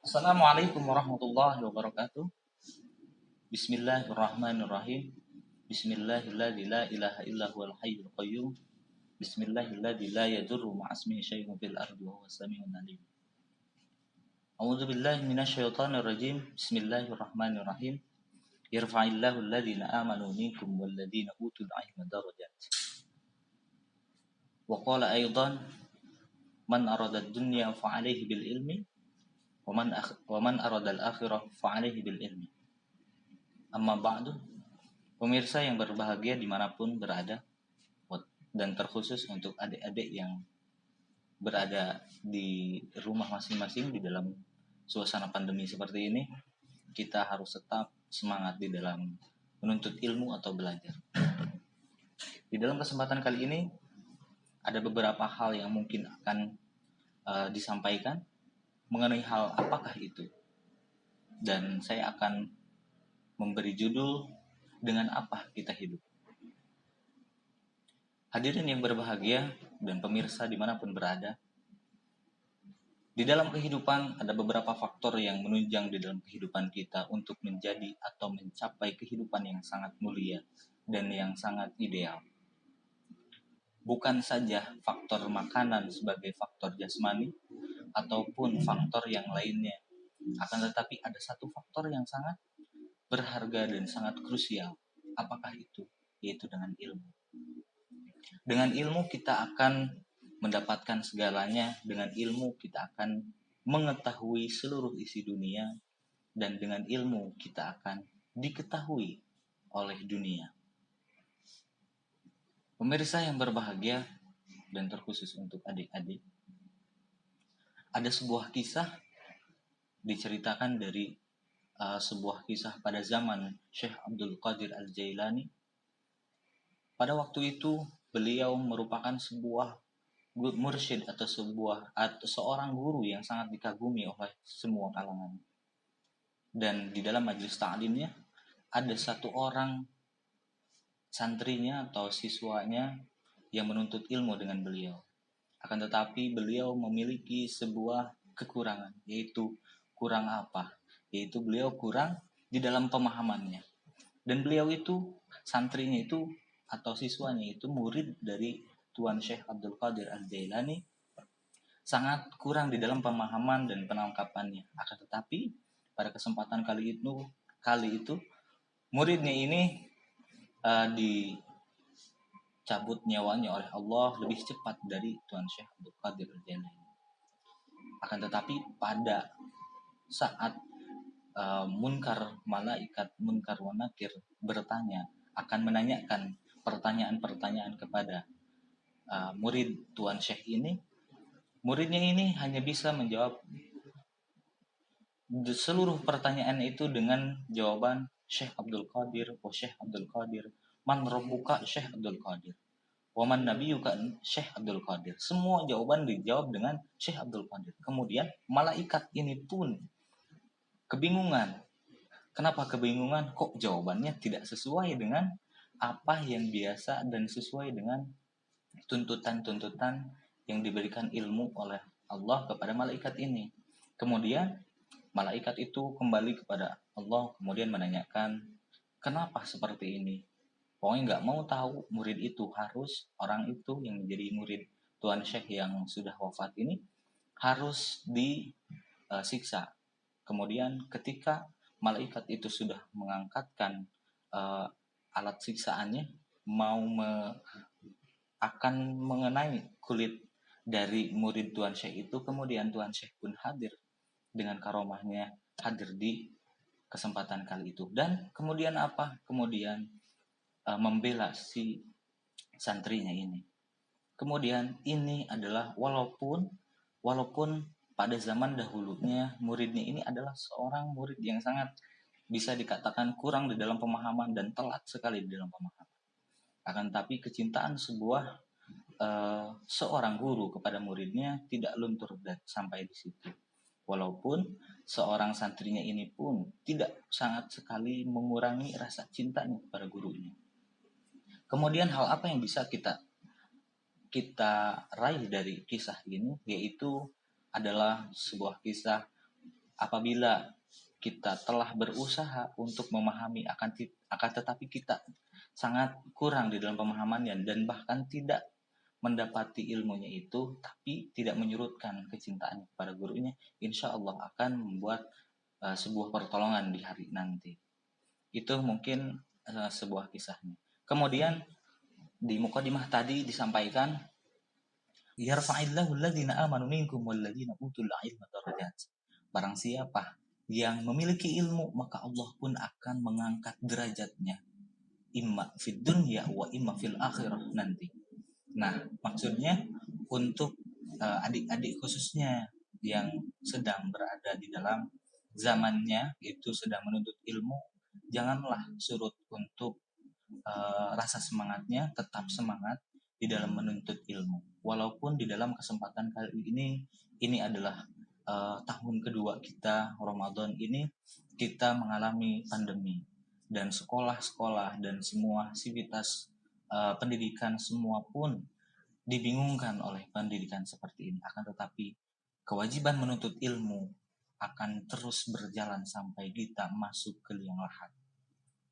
Assalamualaikum warahmatullahi wabarakatuh. Bismillahirrahmanirrahim. Bismillahilladzi la ilaha illa huwal hayyul qayyum. Bismillahilladzi la yadurru ma'asmihi syai'un fil ardi wa huwas samiul alim. A'udzu billahi minasyaitonir rajim. Bismillahirrahmanirrahim. Yarfa'illahu alladhina amanu minkum walladzina utul ilma darajat. Wa qala aidan man arada ad-dunya fa'alayhi bil ilmi wa man arada al-akhirah fa'alayhi bil ilmi. Amma ba'du, pemirsa yang berbahagia dimanapun berada, dan terkhusus untuk adik-adik yang berada di rumah masing-masing di dalam suasana pandemi seperti ini, kita harus tetap semangat di dalam menuntut ilmu atau belajar. Di dalam kesempatan kali ini, ada beberapa hal yang mungkin akan disampaikan mengenai hal apakah itu. Dan saya akan memberi judul dengan apa kita hidup. Hadirin yang berbahagia dan pemirsa dimanapun berada, di dalam kehidupan ada beberapa faktor yang menunjang di dalam kehidupan kita untuk menjadi atau mencapai kehidupan yang sangat mulia dan yang sangat ideal. Bukan saja faktor makanan sebagai faktor jasmani ataupun faktor yang lainnya, akan tetapi ada satu faktor yang sangat berharga dan sangat krusial. Apakah itu? Yaitu dengan ilmu. Dengan ilmu kita akan mendapatkan segalanya. Dengan ilmu kita akan mengetahui seluruh isi dunia. Dan dengan ilmu kita akan diketahui oleh dunia. Pemirsa yang berbahagia dan terkhusus untuk adik-adik, ada sebuah kisah diceritakan dari sebuah kisah pada zaman Syekh Abdul Qadir Al-Jailani. Pada waktu itu beliau merupakan sebuah mursyid atau seorang guru yang sangat dikagumi oleh semua kalangan. Dan di dalam majelis ta'limnya ada satu orang santrinya atau siswanya yang menuntut ilmu dengan beliau. Akan tetapi beliau memiliki sebuah kekurangan, yaitu kurang apa? Yaitu beliau kurang di dalam pemahamannya. Dan beliau itu, santrinya itu atau siswanya itu murid dari Tuan Syekh Abdul Qadir Al-Jailani, sangat kurang di dalam pemahaman dan penangkapannya. Akan tetapi pada kesempatan kali itu muridnya ini dicabut nyawanya oleh Allah lebih cepat dari Tuan Syekh Abdul Qadir Al-Jailani. Akan tetapi pada saat malaikat munkar wa nakir bertanya, akan menanyakan pertanyaan-pertanyaan kepada murid Tuan Syekh ini, muridnya ini hanya bisa menjawab seluruh pertanyaan itu dengan jawaban Syekh Abdul Qadir, wa Syekh Abdul Qadir, man rabbuka Syekh Abdul Qadir, wa man nabiyuka Syekh Abdul Qadir. Semua jawaban dijawab dengan Syekh Abdul Qadir. Kemudian malaikat ini pun kebingungan. Kenapa kebingungan? Kok jawabannya tidak sesuai dengan apa yang biasa dan sesuai dengan tuntutan-tuntutan yang diberikan ilmu oleh Allah kepada malaikat ini. Kemudian malaikat itu kembali kepada Allah, kemudian menanyakan, kenapa seperti ini? Pokoknya nggak mau tahu murid itu, harus orang itu yang menjadi murid Tuan Syekh yang sudah wafat ini harus disiksa. Kemudian ketika malaikat itu sudah mengangkatkan alat siksaannya, akan mengenai kulit dari murid Tuan Syekh itu, kemudian Tuan Syekh pun hadir dengan karomahnya, hadir di kesempatan kali itu. Dan kemudian apa? Kemudian membela si santrinya ini. Kemudian ini adalah walaupun pada zaman dahulunya muridnya ini adalah seorang murid yang sangat bisa dikatakan kurang di dalam pemahaman dan telat sekali di dalam pemahaman. Akan tapi kecintaan seorang guru kepada muridnya tidak luntur sampai di situ. Walaupun seorang santrinya ini pun tidak sangat sekali mengurangi rasa cintanya kepada gurunya. Kemudian hal apa yang bisa kita raih dari kisah ini, yaitu adalah sebuah kisah apabila kita telah berusaha untuk memahami akan tetapi kita sangat kurang di dalam pemahamannya dan bahkan tidak mendapati ilmunya itu, tapi tidak menyurutkan kecintaan kepada gurunya, insya Allah akan membuat sebuah pertolongan di hari nanti. Itu mungkin sebuah kisahnya. Kemudian di mukadimah tadi disampaikan, yarfa'illahu alladhina amanu minkum walladhina utul ilma darajat. Barang siapa yang memiliki ilmu, maka Allah pun akan mengangkat derajatnya, imma fid dunya wa imma fil akhirah nanti. Nah, maksudnya untuk adik-adik khususnya yang sedang berada di dalam zamannya itu sedang menuntut ilmu, janganlah surut untuk rasa semangatnya, tetap semangat di dalam menuntut ilmu. Walaupun di dalam kesempatan kali ini adalah tahun kedua kita Ramadan ini, kita mengalami pandemi dan sekolah-sekolah dan semua aktivitas pendidikan semua pun dibingungkan oleh pendidikan seperti ini. Akan tetapi kewajiban menuntut ilmu akan terus berjalan sampai kita masuk ke liang lahat.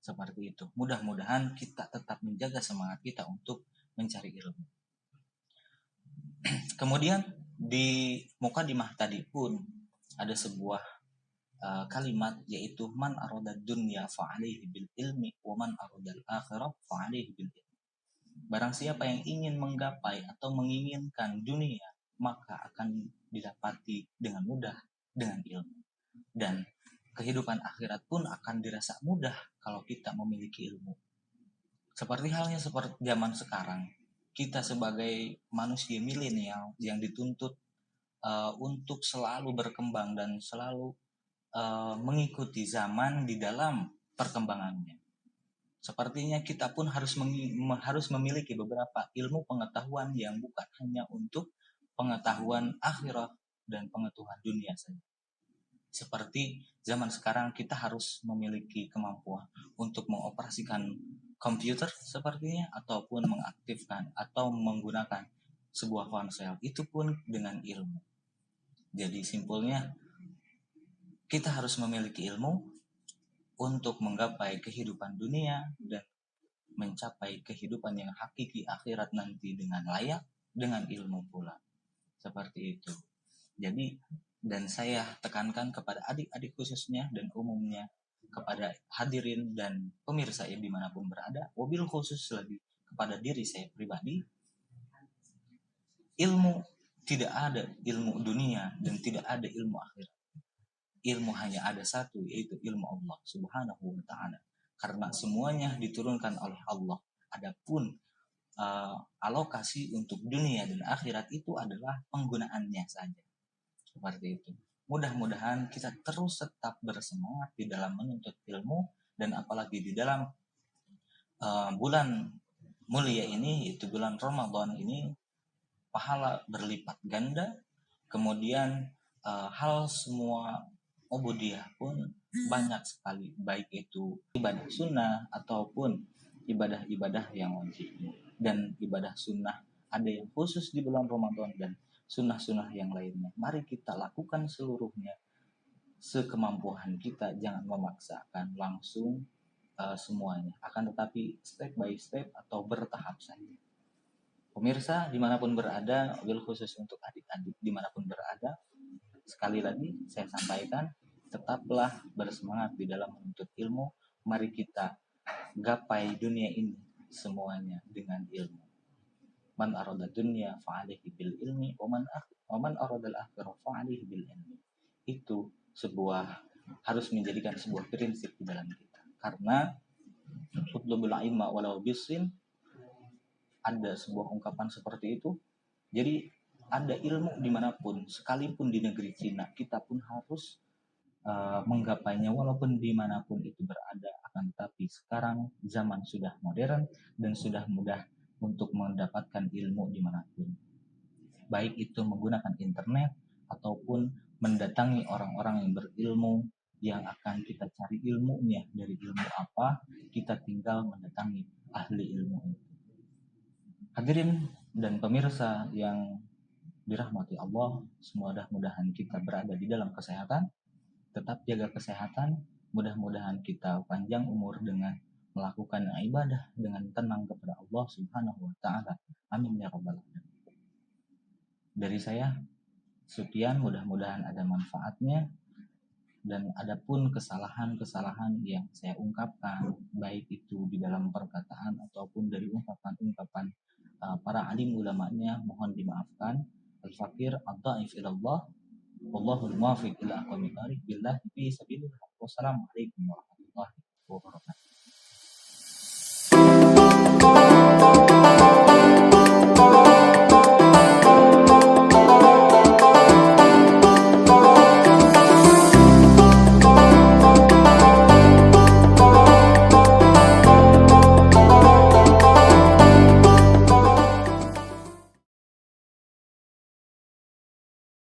Seperti itu. Mudah-mudahan kita tetap menjaga semangat kita untuk mencari ilmu. Kemudian di mukadimah tadi pun ada sebuah kalimat, yaitu man aradad dunya fa'alaihi bil ilmi wa man aradal akhirah fa'alaihi bil ilmi. Barang siapa yang ingin menggapai atau menginginkan dunia, maka akan didapati dengan mudah dengan ilmu. Dan kehidupan akhirat pun akan dirasa mudah kalau kita memiliki ilmu. Seperti halnya seperti zaman sekarang, kita sebagai manusia milenial yang dituntut untuk selalu berkembang dan selalu mengikuti zaman di dalam perkembangannya. Sepertinya kita pun harus memiliki beberapa ilmu pengetahuan yang bukan hanya untuk pengetahuan akhirat dan pengetahuan dunia saja. Seperti zaman sekarang kita harus memiliki kemampuan untuk mengoperasikan komputer sepertinya, ataupun mengaktifkan atau menggunakan sebuah ponsel, itu pun dengan ilmu. Jadi simpulnya kita harus memiliki ilmu untuk menggapai kehidupan dunia dan mencapai kehidupan yang hakiki akhirat nanti dengan layak, dengan ilmu pula. Seperti itu. Jadi, dan saya tekankan kepada adik-adik khususnya dan umumnya, kepada hadirin dan pemirsa yang dimanapun berada, wabil khusus lagi kepada diri saya pribadi, ilmu tidak ada ilmu dunia dan tidak ada ilmu akhirat. Ilmu hanya ada satu, yaitu ilmu Allah Subhanahu wa ta'ala. Karena semuanya diturunkan oleh Allah. Adapun alokasi untuk dunia dan akhirat itu adalah penggunaannya saja. Seperti itu. Mudah-mudahan kita terus tetap bersemangat di dalam menuntut ilmu, dan apalagi di dalam bulan mulia ini, yaitu bulan Ramadan ini, pahala berlipat ganda. Kemudian hal semua ubudiyah pun banyak sekali, baik itu ibadah sunnah ataupun ibadah-ibadah yang wajib. Dan ibadah sunnah ada yang khusus di bulan Ramadan dan sunnah-sunnah yang lainnya. Mari kita lakukan seluruhnya sekemampuan kita, jangan memaksakan langsung semuanya, akan tetapi step by step atau bertahap saja. Pemirsa dimanapun berada, wabil khusus untuk adik-adik dimanapun berada, sekali lagi saya sampaikan, tetaplah bersemangat di dalam menuntut ilmu. Mari kita gapai dunia ini semuanya dengan ilmu. Man arada dunya fa'alihi bil ilmi wa man arada al-akhirah fa'alihi bil ilmi. Itu harus menjadikan sebuah prinsip di dalam kita. Karena utlubul ilma walau bisin, ada sebuah ungkapan seperti itu. Jadi ada ilmu dimanapun, sekalipun di negeri Cina, kita pun harus menggapainya walaupun dimanapun itu berada. Akan tetapi sekarang zaman sudah modern dan sudah mudah untuk mendapatkan ilmu dimanapun, baik itu menggunakan internet ataupun mendatangi orang-orang yang berilmu yang akan kita cari ilmunya. Dari ilmu apa, kita tinggal mendatangi ahli ilmu itu. Hadirin dan pemirsa yang dirahmati Allah, mudah-mudahan kita berada di dalam kesehatan, tetap jaga kesehatan. Mudah-mudahan kita panjang umur dengan melakukan ibadah dengan tenang kepada Allah Subhanahu wa taala. Amin ya rabbal alamin. Dari saya sekian, mudah-mudahan ada manfaatnya, dan adapun kesalahan-kesalahan yang saya ungkapkan baik itu di dalam perkataan ataupun dari ungkapan-ungkapan para alim ulamanya, mohon dimaafkan. Al-fakir ad-dhaif ilallah, wallahul muwaffiq ila aqwamit thariq, billahi fi sabilillah. Wassalamualaikum warahmatullahi wabarakatuh.